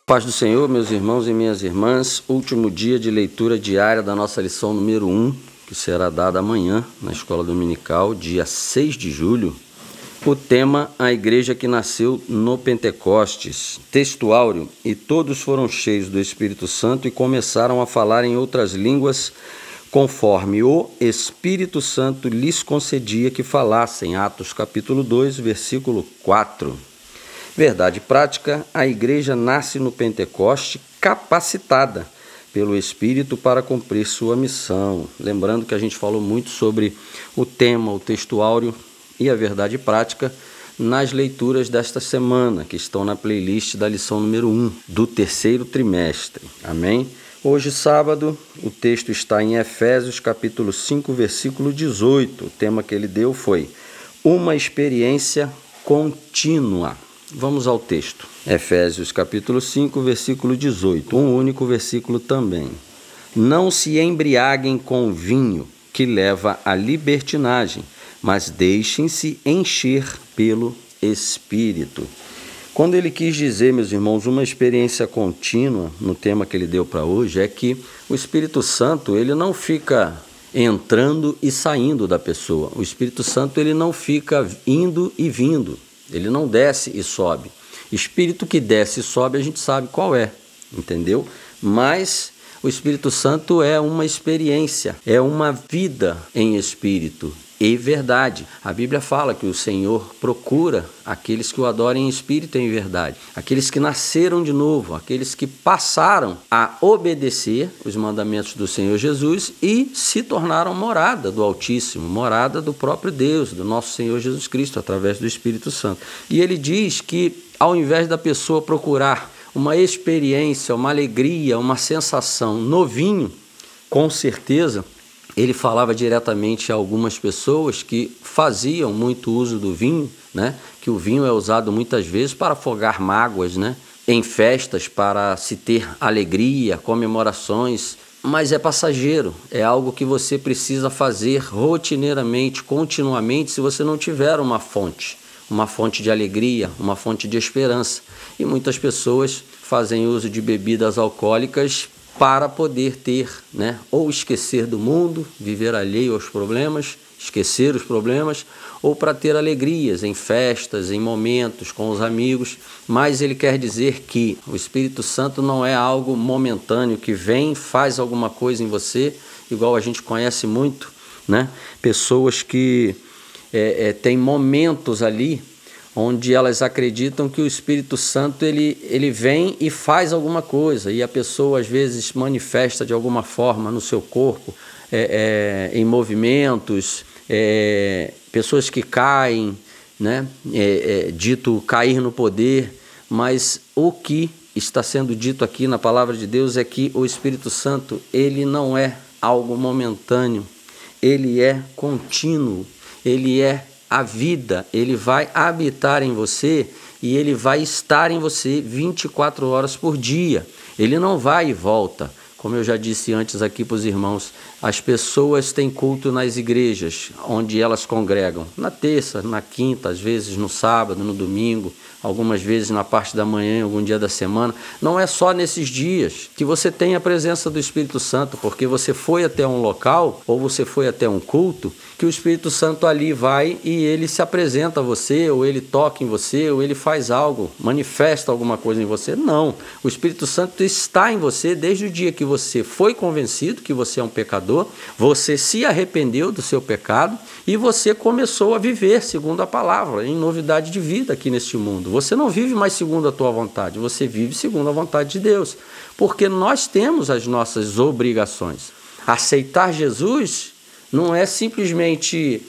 Paz do Senhor, meus irmãos e minhas irmãs, último dia de leitura diária da nossa lição número 1, que será dada amanhã na Escola Dominical, dia 6 de julho. O tema, a igreja que nasceu no Pentecostes, texto áureo, e todos foram cheios do Espírito Santo e começaram a falar em outras línguas, conforme o Espírito Santo lhes concedia que falassem. Atos capítulo 2, versículo 4. Verdade prática, a igreja nasce no Pentecoste capacitada pelo Espírito para cumprir sua missão. Lembrando que a gente falou muito sobre o tema, o texto áureo e a verdade prática nas leituras desta semana, que estão na playlist da lição número 1 do terceiro trimestre. Amém? Hoje, sábado, o texto está em Efésios capítulo 5, versículo 18. O tema que ele deu foi uma experiência contínua. Vamos ao texto. Efésios capítulo 5, versículo 18. Um único versículo também. Não se embriaguem com vinho, que leva à libertinagem, mas deixem-se encher pelo Espírito. Quando ele quis dizer, meus irmãos, uma experiência contínua, no tema que ele deu para hoje, é que o Espírito Santo, ele não fica entrando e saindo da pessoa. O Espírito Santo, ele não fica indo e vindo. Ele não desce e sobe. Espírito que desce e sobe, a gente sabe qual é, entendeu? Mas o Espírito Santo é uma experiência, é uma vida em espírito e verdade. A Bíblia fala que o Senhor procura aqueles que o adorem em espírito e em verdade. Aqueles que nasceram de novo, aqueles que passaram a obedecer os mandamentos do Senhor Jesus e se tornaram morada do Altíssimo, morada do próprio Deus, do nosso Senhor Jesus Cristo, através do Espírito Santo. E ele diz que ao invés da pessoa procurar uma experiência, uma alegria, uma sensação no vinho, com certeza, ele falava diretamente a algumas pessoas que faziam muito uso do vinho, né? Que o vinho é usado muitas vezes para afogar mágoas, né? Em festas, para se ter alegria, comemorações, mas é passageiro, é algo que você precisa fazer rotineiramente, continuamente, se você não tiver uma fonte de alegria, uma fonte de esperança. E muitas pessoas fazem uso de bebidas alcoólicas para poder ter, né, ou esquecer do mundo, viver alheio aos problemas, esquecer os problemas, ou para ter alegrias em festas, em momentos com os amigos. Mas ele quer dizer que o Espírito Santo não é algo momentâneo, que vem, faz alguma coisa em você, igual a gente conhece muito, né? Pessoas que têm momentos ali onde elas acreditam que o Espírito Santo ele vem e faz alguma coisa, e a pessoa às vezes manifesta de alguma forma no seu corpo, em movimentos, pessoas que caem, né? Dito cair no poder, mas o que está sendo dito aqui na palavra de Deus é que o Espírito Santo, ele não é algo momentâneo, ele é contínuo, ele é a vida, ele vai habitar em você e ele vai estar em você 24 horas por dia. Ele não vai e volta. Como eu já disse antes aqui para os irmãos, as pessoas têm culto nas igrejas, onde elas congregam. Na terça, na quinta, às vezes no sábado, no domingo, algumas vezes na parte da manhã, em algum dia da semana. Não é só nesses dias que você tem a presença do Espírito Santo, porque você foi até um local, ou você foi até um culto, que o Espírito Santo ali vai e ele se apresenta a você, ou ele toca em você, ou ele faz algo, manifesta alguma coisa em você. Não, o Espírito Santo está em você desde o dia que você foi convencido que você é um pecador, você se arrependeu do seu pecado e você começou a viver segundo a palavra, em novidade de vida aqui neste mundo. Você não vive mais segundo a tua vontade, você vive segundo a vontade de Deus, porque nós temos as nossas obrigações. Aceitar Jesus não é simplesmente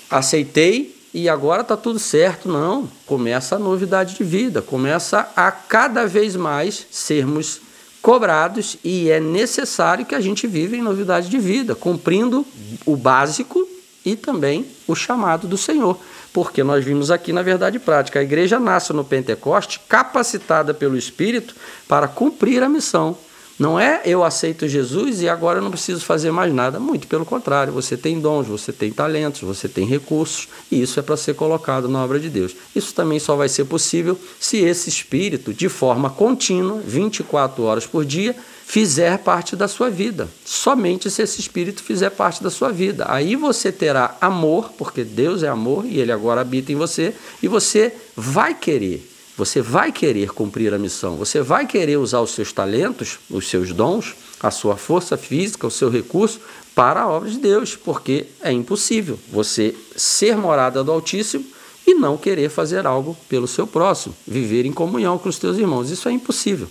aceitei e agora está tudo certo, não. Começa a novidade de vida, começa a cada vez mais sermos cobrados e é necessário que a gente viva em novidade de vida, cumprindo o básico e também o chamado do Senhor. Porque nós vimos aqui na verdade prática, a igreja nasce no Pentecoste capacitada pelo Espírito para cumprir a missão, Não é eu aceito Jesus e agora eu não preciso fazer mais nada. Muito pelo contrário, você tem dons, você tem talentos, você tem recursos e isso é para ser colocado na obra de Deus. Isso também só vai ser possível se esse Espírito, de forma contínua, 24 horas por dia, fizer parte da sua vida. Somente se esse Espírito fizer parte da sua vida. Aí você terá amor, porque Deus é amor e Ele agora habita em você, e você vai querer cumprir a missão, você vai querer usar os seus talentos, os seus dons, a sua força física, o seu recurso para a obra de Deus, porque é impossível você ser morada do Altíssimo e não querer fazer algo pelo seu próximo, viver em comunhão com os teus irmãos. Isso é impossível.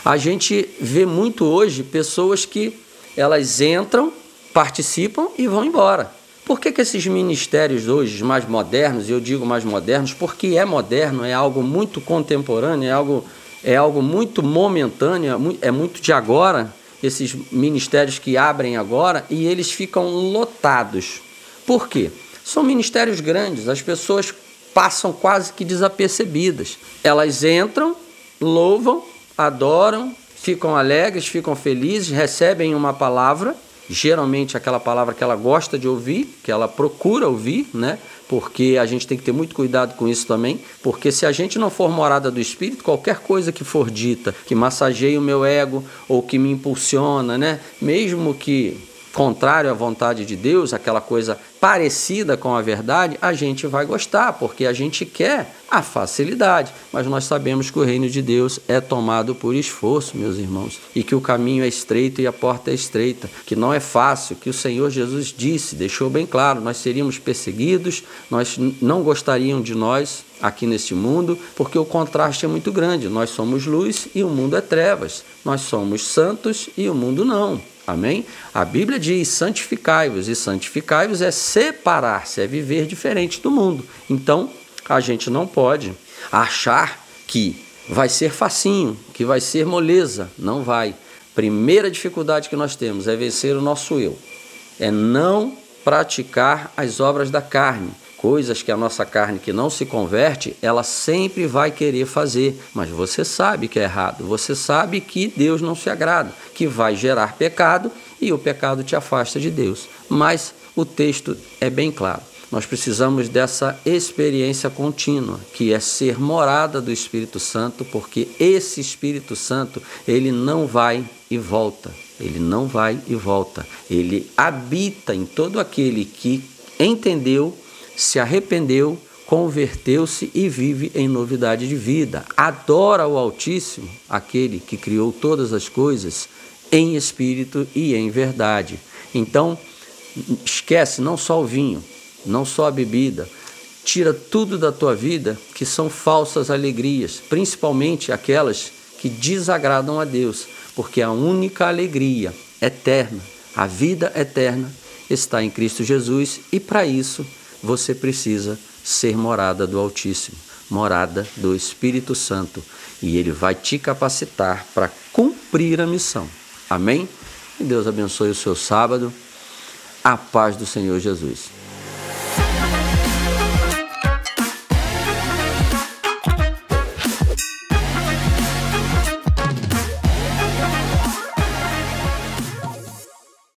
A gente vê muito hoje pessoas que elas entram, participam e vão embora. Por que esses ministérios hoje mais modernos, e eu digo mais modernos porque é moderno, é algo muito contemporâneo, é algo muito momentâneo, é muito de agora, esses ministérios que abrem agora e eles ficam lotados. Por quê? São ministérios grandes, as pessoas passam quase que desapercebidas. Elas entram, louvam, adoram, ficam alegres, ficam felizes, recebem uma palavra, geralmente aquela palavra que ela gosta de ouvir, que ela procura ouvir, né? Porque a gente tem que ter muito cuidado com isso também, porque se a gente não for morada do Espírito, qualquer coisa que for dita, que massageie o meu ego ou que me impulsiona, né? Mesmo que contrário à vontade de Deus, aquela coisa parecida com a verdade, a gente vai gostar, porque a gente quer a facilidade. Mas nós sabemos que o reino de Deus é tomado por esforço, meus irmãos, e que o caminho é estreito e a porta é estreita, que não é fácil, que o Senhor Jesus disse, deixou bem claro, nós seríamos perseguidos, nós não gostariam de nós aqui neste mundo, porque o contraste é muito grande. Nós somos luz e o mundo é trevas. Nós somos santos e o mundo não. Amém? A Bíblia diz, santificai-vos, e santificai-vos é separar-se, é viver diferente do mundo. Então, a gente não pode achar que vai ser facinho, que vai ser moleza. Não vai. Primeira dificuldade que nós temos é vencer o nosso eu. É não praticar as obras da carne. Coisas que a nossa carne que não se converte, ela sempre vai querer fazer, mas você sabe que é errado, você sabe que Deus não se agrada, que vai gerar pecado e o pecado te afasta de Deus. Mas o texto é bem claro, nós precisamos dessa experiência contínua, que é ser morada do Espírito Santo, porque esse Espírito Santo, ele não vai e volta, ele não vai e volta, ele habita em todo aquele que entendeu, se arrependeu, converteu-se e vive em novidade de vida. Adora o Altíssimo, aquele que criou todas as coisas, em espírito e em verdade. Então, esquece não só o vinho, não só a bebida, tira tudo da tua vida que são falsas alegrias, principalmente aquelas que desagradam a Deus, porque a única alegria eterna, a vida eterna, está em Cristo Jesus e para isso você precisa ser morada do Altíssimo, morada do Espírito Santo, e Ele vai te capacitar para cumprir a missão. Amém? E Deus abençoe o seu sábado. A paz do Senhor Jesus.